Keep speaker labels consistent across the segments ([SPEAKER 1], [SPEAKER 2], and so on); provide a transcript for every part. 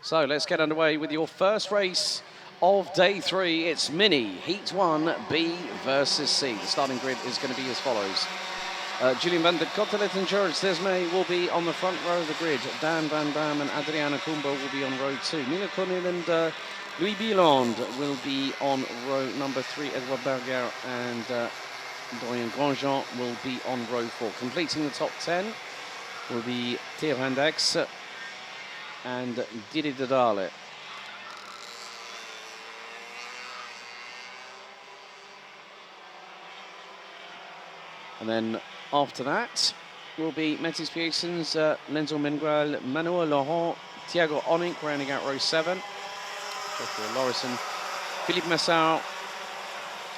[SPEAKER 1] So let's get underway with your first race of day 3. It's Mini, Heat 1, B versus C. The starting grid is going to be as follows. Julian van der Cotelet and George Desmay will be on the front row of the grid. Dan Van Dam and Adriana Kumbo will be on row 2. Mila Cornel and Louis Bieland will be on row number 3. Edouard Berger and Dorian Grandjean will be on row 4. Completing the top 10 will be Theo Handex and Didi Dadale. And then after that will be Metis Piesens, Lenzo Menguel, Manuel Laurent, Thiago Onik rounding out row 7. Joshua Lorison, Philippe Massau,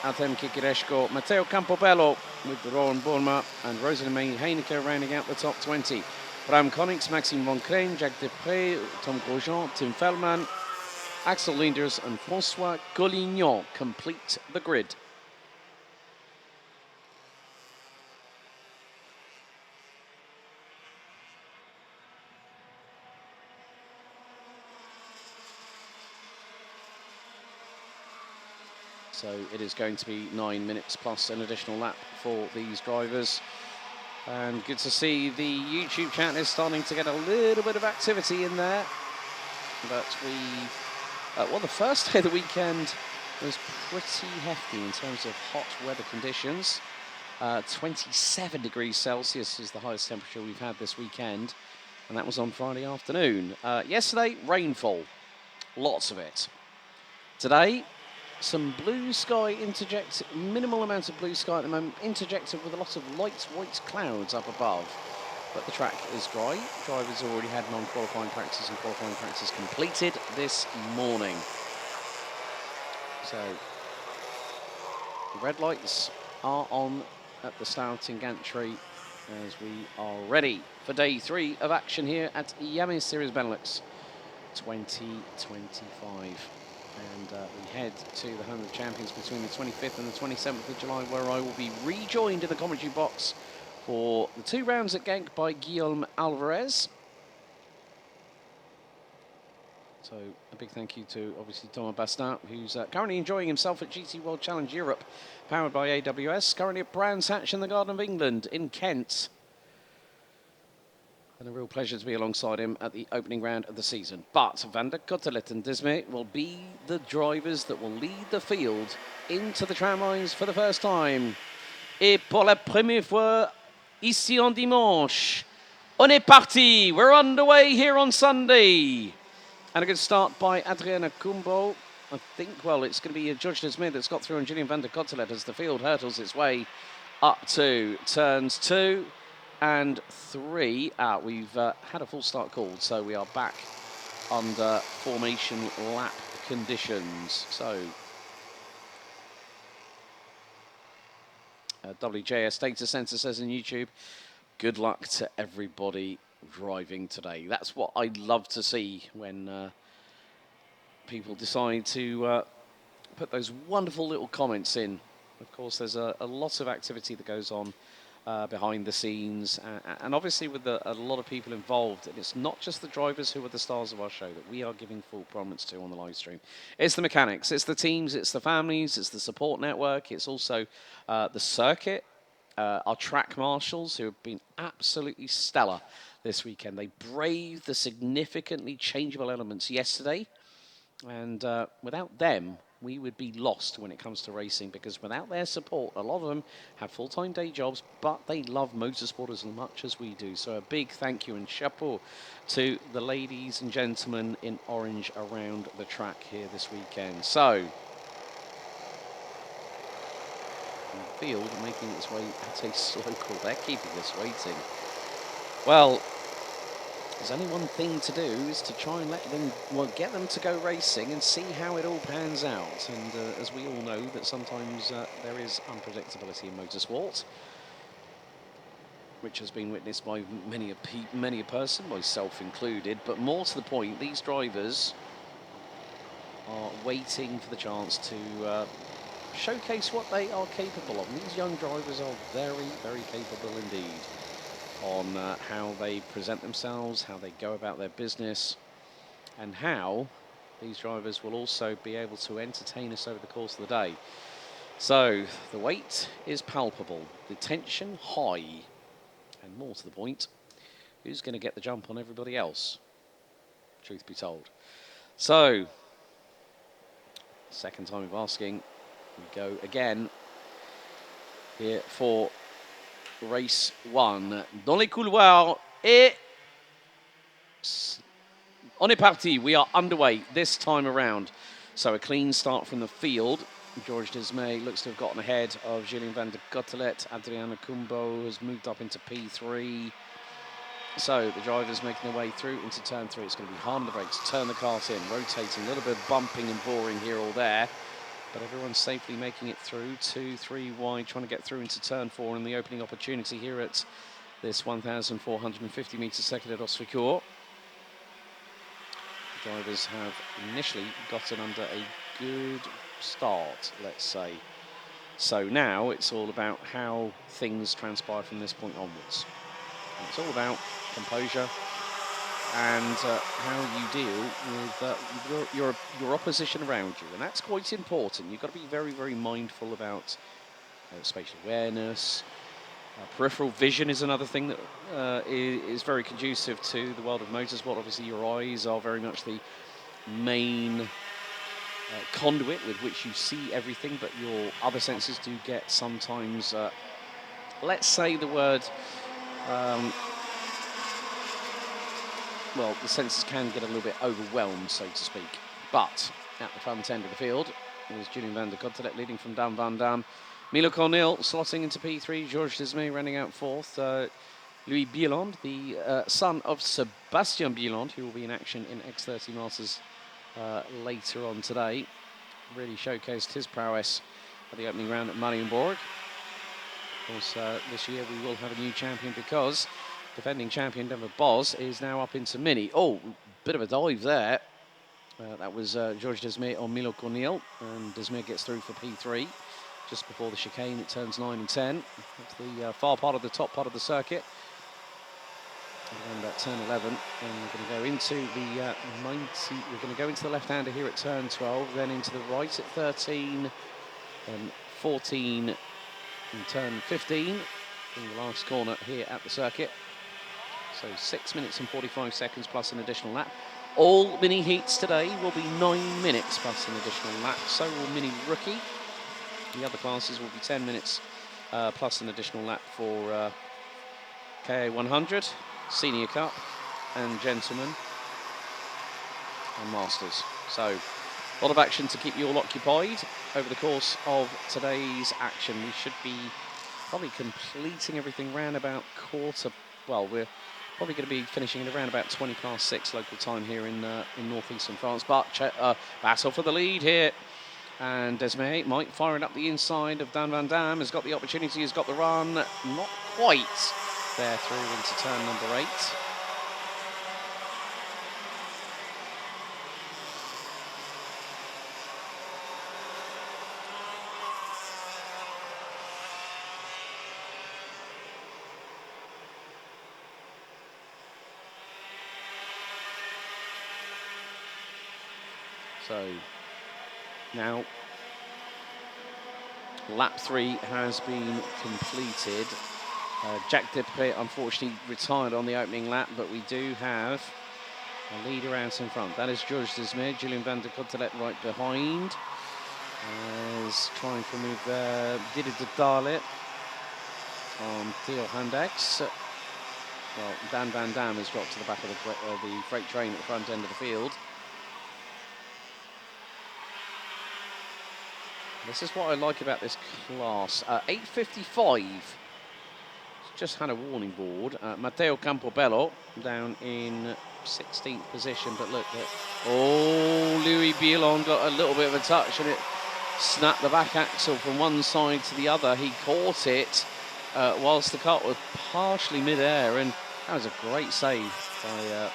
[SPEAKER 1] Artem Kikireshko, Matteo Campobello with Rowan Borma and Rosalind Heineke rounding out the top 20. Bram Konings, Maxime Von Crane, Jacques Depré, Tom Grosjean, Tim Feldman, Axel Linders and François Collignon complete the grid. So it is going to be 9 minutes plus an additional lap for these drivers. And good to see the YouTube chat is starting to get a little bit of activity in there. But well, the first day of the weekend was pretty hefty in terms of hot weather conditions. 27 degrees Celsius is the highest temperature we've had this weekend. And that was on Friday afternoon. Yesterday, rainfall. Lots of it. Today, some blue sky interjected, minimal amount of blue sky at the moment, interjected with a lot of light white clouds up above. But the track is dry. Drivers already had non-qualifying practice and qualifying practice completed this morning. So the red lights are on at the starting gantry as we are ready for day 3 of action here at Yamaha Series Benelux 2025. And we head to the Home of the Champions between the 25th and the 27th of July, where I will be rejoined in the commentary box for the 2 rounds at Genk by Guillaume Alvarez. So a big thank you to, obviously, Thomas Bastin, who's currently enjoying himself at GT World Challenge Europe, powered by AWS, currently at Brands Hatch in the Garden of England in Kent. And a real pleasure to be alongside him at the opening round of the season. But Van der Cotelet and Desmay will be the drivers that will lead the field into the tram lines for the first time. Et pour la première fois, ici en dimanche, on est parti. We're underway here on Sunday. And a good start by Adriana Kumbo. I think, well, it's going to be George Desmay that's got through and Julian van der Cotelet as the field hurdles its way up to turns 2 and 3. We've had a full start called, so we are back under formation lap conditions. So WJS Data Center says in YouTube, good luck to everybody driving today. That's what I love to see when people decide to put those wonderful little comments in. Of course, there's a lot of activity that goes on behind the scenes, and obviously with a lot of people involved. And it's not just the drivers who are the stars of our show that we are giving full prominence to on the live stream. It's the mechanics, it's the teams, it's the families, it's the support network, it's also the circuit, our track marshals who have been absolutely stellar this weekend. They braved the significantly changeable elements yesterday, and without them, we would be lost when it comes to racing, because without their support, a lot of them have full-time day jobs, but they love motorsport as much as we do. So a big thank you and chapeau to the ladies and gentlemen in orange around the track here this weekend. So, the field making its way at a slow crawl. They're keeping us waiting. Well, there's only one thing to do, is to try and let them, well, get them to go racing and see how it all pans out. And as we all know, that sometimes there is unpredictability in motorsport, which has been witnessed by many a person, myself included. But more to the point, these drivers are waiting for the chance to showcase what they are capable of. And these young drivers are very, very capable indeed on how they present themselves, how they go about their business, and how these drivers will also be able to entertain us over the course of the day. So the weight is palpable, the tension high, and more to the point, who's going to get the jump on everybody else, truth be told. So, second time of asking, we go again here for race 1. Dans les couloirs, et on est parti. We are underway this time around. So a clean start from the field. George Desmay looks to have gotten ahead of Julien van der Cotelet. Adriana Kumbo has moved up into P3. So the drivers making their way through into turn 3. It's going to be hard on the brakes, turn the cart in, rotating, a little bit of bumping and boring here or there. But everyone's safely making it through. 2, 3 wide, trying to get through into turn 4 and the opening opportunity here at this 1,450 metre second at Ostricourt. The drivers have initially gotten under a good start, let's say. So now it's all about how things transpire from this point onwards. And it's all about composure and how you deal with your opposition around you, and that's quite important. You've got to be very, very mindful about spatial awareness. Peripheral vision is another thing that is very conducive to the world of motorsport. Obviously, your eyes are very much the main conduit with which you see everything, but your other senses do get sometimes, let's say the word, well, the senses can get a little bit overwhelmed, so to speak. But at the front end of the field is Julien van der Cotelet leading from Dan Van Dam. Milo Cornel slotting into P3. Georges Desmay running out fourth. Louis Bieland, the son of Sebastien Bieland, who will be in action in X30 Masters later on today, really showcased his prowess at the opening round at Marienborg. Of course, this year we will have a new champion because defending champion Denver Boz is now up into Mini. Oh, bit of a dive there. That was Georges Desmay on Milo Cornel, and Desmay gets through for P3 just before the chicane. It turns 9 and 10. That's the far part of the top part of the circuit. Around about turn 11, and we're going to go into the 90. We're going to go into the left-hander here at turn 12, then into the right at 13, then 14, and turn 15 in the last corner here at the circuit. So 6 minutes and 45 seconds plus an additional lap. All mini heats today will be 9 minutes plus an additional lap. So will mini rookie. The other classes will be 10 minutes plus an additional lap for KA 100, Senior Cup, and Gentlemen, and Masters. So a lot of action to keep you all occupied over the course of today's action. We should be probably completing everything round about well, we're probably going to be finishing at around about 20 past 6 local time here in northeastern France. But battle for the lead here. And Desmay might fire it up the inside of Dan Van Dam. Has got the opportunity, has got the run. Not quite there through into turn number 8. So now lap 3 has been completed. Jack Depré unfortunately retired on the opening lap, but we do have a leader out in front. That is Georges Desmay. Julien van der Cotelet right behind. As trying to remove Didier de Dalit on Theo Handex. Well, Dan Van Dam has dropped to the back of the freight train at the front end of the field. This is what I like about this class. 8:55. Just had a warning board. Matteo Campobello down in 16th position, but look, Louis Bieland got a little bit of a touch and it snapped the back axle from one side to the other. He caught it whilst the car was partially mid-air, and that was a great save by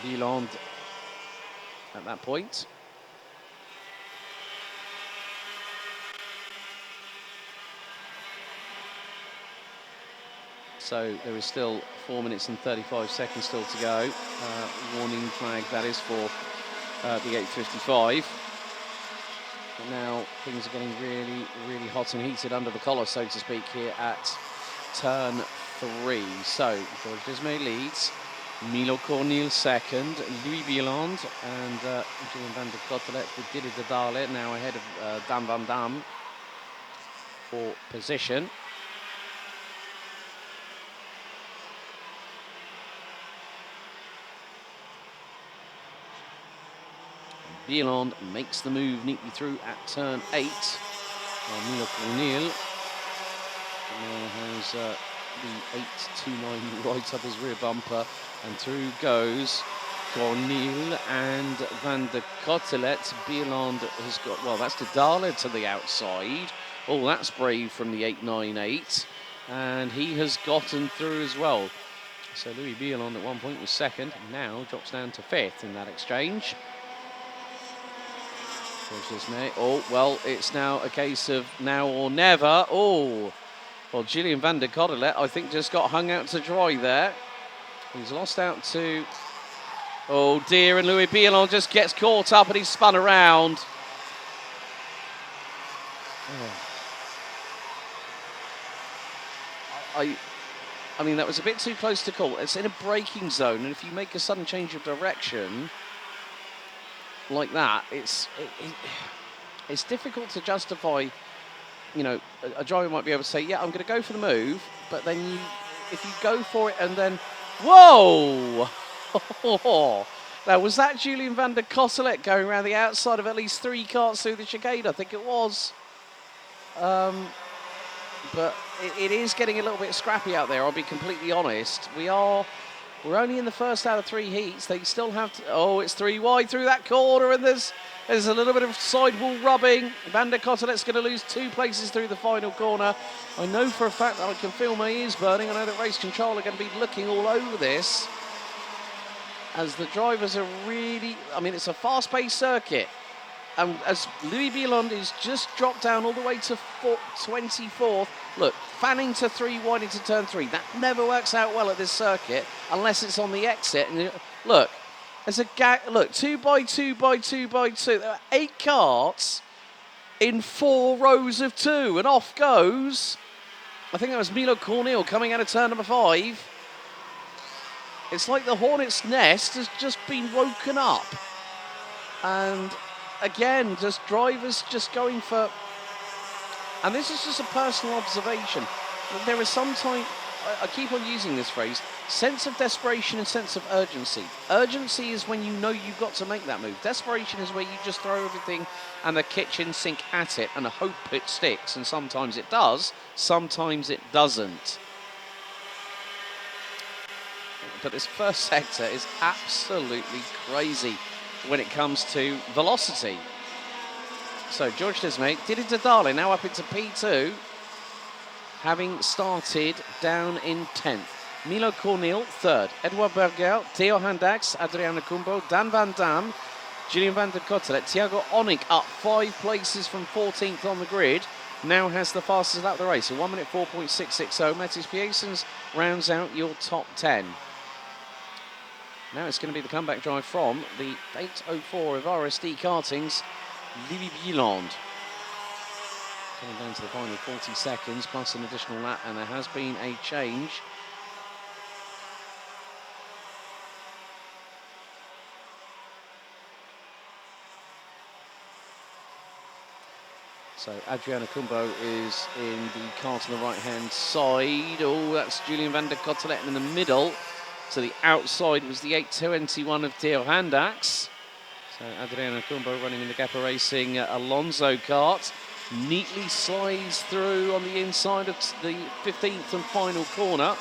[SPEAKER 1] Bieland at that point. So there is still 4 minutes and 35 seconds still to go. Warning flag, that is, for the 8:55. But now things are getting really, really hot and heated under the collar, so to speak, here at turn 3. So George Dismay leads, Milo Cornil second, Louis Bieland and Julian van der Cotelet with Didi de Dale now ahead of Dan van Dam for position. Bieland makes the move neatly through at turn 8. Milo Cornil now has the 829 right up his rear bumper, and through goes Cornil and van der Cotelet. Bieland has got, well, that's the Dale to the outside. Oh, that's brave from the 898, and he has gotten through as well. So Louis Bieland at one point was second, now drops down to 5th in that exchange. Oh, well, it's now a case of now or never. Oh, well, Julian van der Cotelet, I think, just got hung out to dry there. He's lost out to, oh dear, and Louis Bieland just gets caught up and he's spun around. Oh. I mean, that was a bit too close to call. It's in a braking zone, and if you make a sudden change of direction like that, it's difficult to justify. You know, a driver might be able to say, yeah, I'm going to go for the move, but then if you go for it and then, whoa! Now, was that Julian van der Cotelet going around the outside of at least 3 cars through the chicane? I think it was. But it is getting a little bit scrappy out there, I'll be completely honest. We're only in the first out of 3 heats. They still have to, oh, it's 3 wide through that corner, and there's a little bit of sidewall rubbing. Van der Cotelet's going to lose 2 places through the final corner. I know for a fact that I can feel my ears burning. I know that race control are going to be looking all over this, as the drivers are really, I mean, it's a fast-paced circuit. And as Louis Bieland is just dropped down all the way to 24th, look, fanning to 3 wide into turn 3. That never works out well at this circuit unless it's on the exit. And look, there's a gap. Look, 2 by 2 by 2 by 2. There are 8 karts in 4 rows of 2, and off goes. I think that was Milo Cornil coming out of turn number 5. It's like the hornet's nest has just been woken up, and again, just drivers just going for, and this is just a personal observation, there is sometimes, I keep on using this phrase, sense of desperation and sense of urgency. Urgency is when you know you've got to make that move. Desperation is where you just throw everything and the kitchen sink at it and hope it sticks, and sometimes it does, sometimes it doesn't. But this first sector is absolutely crazy when it comes to velocity. So George Dismay, Didi de Dale now up into P2, having started down in 10th. Milo Cornil, 3rd. Edouard Berger, Theo Handax, Adriano Cumbo, Dan van Dam, Julian van der Cotelet, Thiago Onik up 5 places from 14th on the grid. Now has the fastest lap of the race, so 1 minute 4.660. Mattis Piesens rounds out your top 10. Now it's going to be the comeback drive from the 804 of RSD Karting's Louis Bieland. Coming down to the final 40 seconds plus an additional lap, and there has been a change. So Adriano Cumbo is in the cart on the right-hand side. Oh, that's Julian van der Cotelet in the middle. To the outside was the 821 of Theo Handax. So Adriano Cumbo running in the Gappa Racing Alonso kart. Neatly slides through on the inside of the 15th and final corner.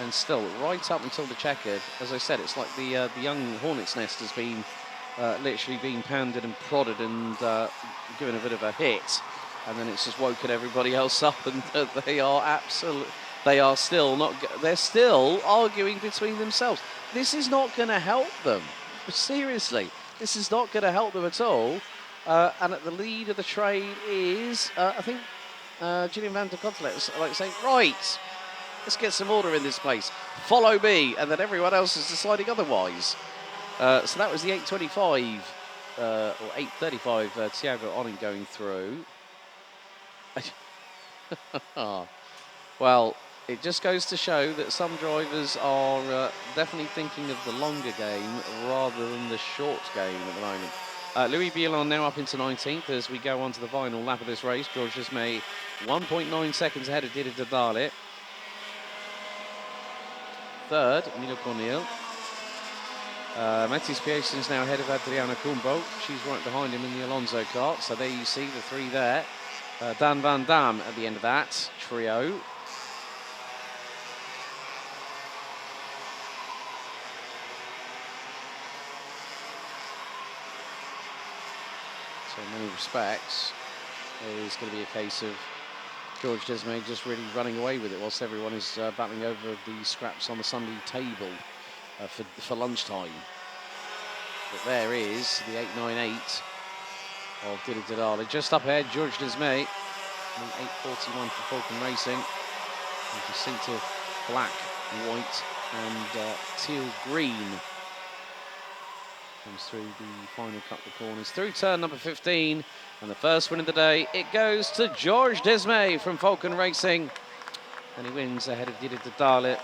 [SPEAKER 1] And still, right up until the checkered, as I said, it's like the young hornet's nest has been literally been pounded and prodded and given a bit of a hit. And then it's just woken everybody else up, and they are absolutely... They are still not, they're still arguing between themselves. This is not going to help them. Seriously, this is not going to help them at all. And at the lead of the train is, I think, Julian van der Cotelet like saying, right, let's get some order in this place. Follow me, and then everyone else is deciding otherwise. So that was the 8:25 or 8:35. Thiago Oning going through. Well, it just goes to show that some drivers are definitely thinking of the longer game rather than the short game at the moment. Louis Bielon now up into 19th as we go on to the final lap of this race. George Desmay 1.9 seconds ahead of Didier Dardale. Third, Milo Cornel. Mathis Pearson's now ahead of Adriana Kumbo. She's right behind him in the Alonso kart. So there you see the three there. Dan Van Dam at the end of that trio. So in many respects, it's going to be a case of George Desmay just really running away with it whilst everyone is battling over the scraps on the Sunday table for lunchtime. But there is the 898 of Didier Dardale. Just up ahead, George Desmay. 8:41 for Falcon Racing. A distinctive black, white and teal green comes through the final couple of corners. Through turn number 15, and the first win of the day, it goes to George Desmay from Falcon Racing. And he wins ahead of Didier Dardale.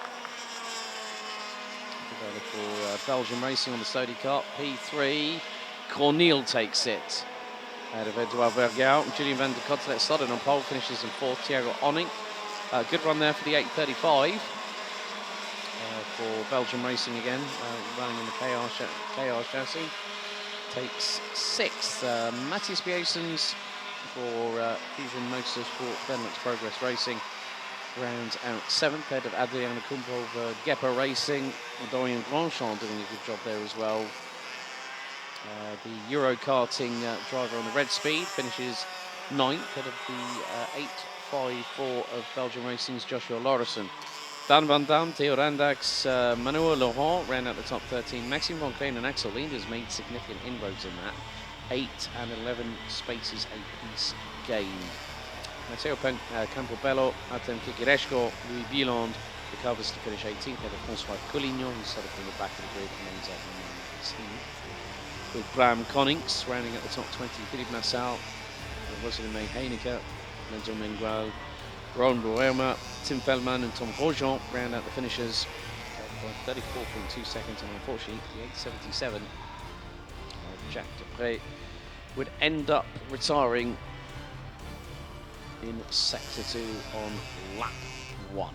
[SPEAKER 1] For Belgium Racing on the Stody Kart. P3, Cornel takes it. Ahead of Edouard Vergao. Julian van der Cotelet started on pole, finishes in fourth. Thiago Oning. Good run there for the 8:35 for Belgium Racing again, running in the KR chassis. Takes sixth. Matthias Biesens for Fusion Motorsport, Benelux Progress Racing. Rounds out seventh, head of Adriana Kumpel of Gepper Racing. Dorian Grandchamp doing a good job there as well. The Euro karting driver on the red speed finishes ninth, head of the 8:54 of Belgium Racing's Joshua Lauritsen. Dan Van Dam, Theo Randax, Manuel Laurent ran out the top 13. Maxime Von Klein and Axel Linders made significant inroads in that. 8 and 11 spaces apiece gained. Matteo Campobello, Artem Kikireshko, Louis Bielon recovers to finish 18th, head of François Collignon, who started from the back of the grid and ends up in 19th. With Bram Konings rounding at the top 20, Philippe Nassau, Rosalind May Heineke, Lenzo Mengual, Ron Boerma, Tim Feldman and Tom Grosjean round out the finishers by 34.2 seconds, and unfortunately the 877 Jacques Dupre would end up retiring in Sector 2 on lap 1.